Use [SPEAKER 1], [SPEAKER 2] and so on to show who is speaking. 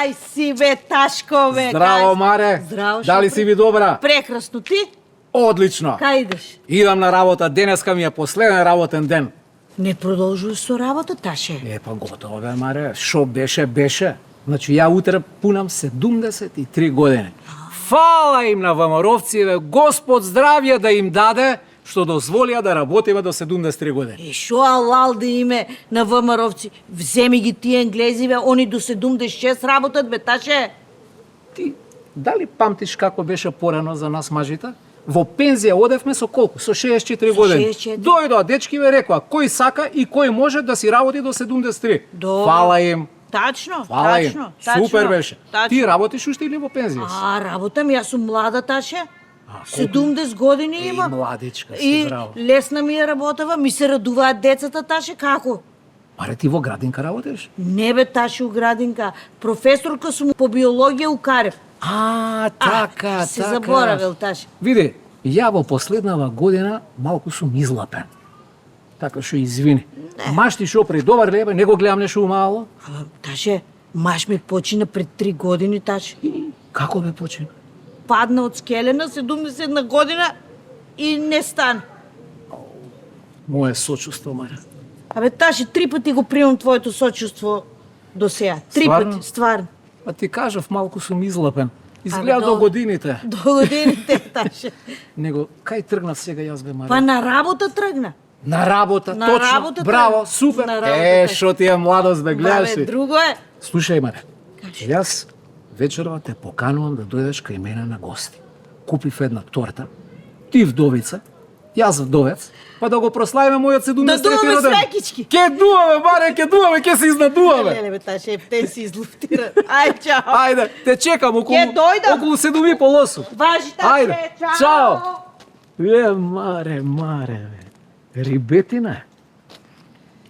[SPEAKER 1] Кај си бе, Ташко бе?
[SPEAKER 2] Здраво, Маре.
[SPEAKER 1] Здраво,
[SPEAKER 2] Дали си ви добра?
[SPEAKER 1] Прекрасно, ти?
[SPEAKER 2] Одлично.
[SPEAKER 1] Кај идеш?
[SPEAKER 2] Идам на работа, денеска ми е последен работен ден.
[SPEAKER 1] Не продолжуваш со работа, Таше?
[SPEAKER 2] Па готово бе, Маре. Шо беше. Значи, ја утре пунам 73 години. Фала им на ВМРО-вци, Господ здравје да им даде, што дозволија да работиме до 73 години.
[SPEAKER 1] Шо алал да име на ВМРО-вци? Вземи ги тие енглези, бе, они до 76 работат, бе, Таше?
[SPEAKER 2] Ти, дали памтиш како беше порано за нас мажите? Во пензија одевме со колку? Со 64 години.
[SPEAKER 1] 64.
[SPEAKER 2] Дојдоа дечки ве рекоа, кој сака и кој може да си работи до 73. Фала им.
[SPEAKER 1] Тачно,
[SPEAKER 2] Фала им.
[SPEAKER 1] тачно.
[SPEAKER 2] Супер беше.
[SPEAKER 1] Тачно.
[SPEAKER 2] Ти работиш уште или во пензија си?
[SPEAKER 1] Работам, јас сум млада, Таше. 70 години имам.
[SPEAKER 2] Младичка си,
[SPEAKER 1] И
[SPEAKER 2] браво.
[SPEAKER 1] лесна ми е работава, ми се радуваат децата, Таше, како?
[SPEAKER 2] Маре, ти во градинка работиш?
[SPEAKER 1] Не бе, Таше, у градинка. Професорка сум по биологија у Карев.
[SPEAKER 2] Така.
[SPEAKER 1] Се заборавил, Таше.
[SPEAKER 2] Види, ја во последнава година малку сум излапен. Така што извини. Маш ти шо пред добар лебе, не го гледам нешто умало.
[SPEAKER 1] Таше, маш ми почина пред 3 години, Таше.
[SPEAKER 2] Како бе почина?
[SPEAKER 1] Падна од скелена, 71 година и не стана.
[SPEAKER 2] Моје сочувство, Маре.
[SPEAKER 1] Абе, Таше, 3 пати го примам твоето сочувство до сега. 3
[SPEAKER 2] Стварно?
[SPEAKER 1] пати, стварно.
[SPEAKER 2] А ти кажав, малку сум излапен. Изгледа
[SPEAKER 1] Абе,
[SPEAKER 2] до годините.
[SPEAKER 1] До годините, Таше.
[SPEAKER 2] Него, кај тргнав сега јас бе, Маре?
[SPEAKER 1] Па на работа тргна.
[SPEAKER 2] На работа,
[SPEAKER 1] На
[SPEAKER 2] точно.
[SPEAKER 1] работа
[SPEAKER 2] Браво,
[SPEAKER 1] тргна.
[SPEAKER 2] супер.
[SPEAKER 1] На работа.
[SPEAKER 2] Шо ти е младост, бе, гледаш
[SPEAKER 1] Бабе,
[SPEAKER 2] ли?
[SPEAKER 1] друго е.
[SPEAKER 2] Слушај, Маре, јас вечерва те поканувам да дојдеш кај мене на гости. Купив една торта, ти вдовица, јас вдовец, па да го прославиме мојот 73
[SPEAKER 1] Да дуваме
[SPEAKER 2] роден.
[SPEAKER 1] свекички.
[SPEAKER 2] Ке дуваме, Маре, ке се изнадуваме.
[SPEAKER 1] Леле, бе, Таше, те си излуфтира. Ај, чао.
[SPEAKER 2] Ајде, те чекам околу,
[SPEAKER 1] Ќе дојдам.
[SPEAKER 2] околу 7:30.
[SPEAKER 1] Важи, Таше,
[SPEAKER 2] Ајде,
[SPEAKER 1] чао.
[SPEAKER 2] чао. Маре, бе. Рибетина е.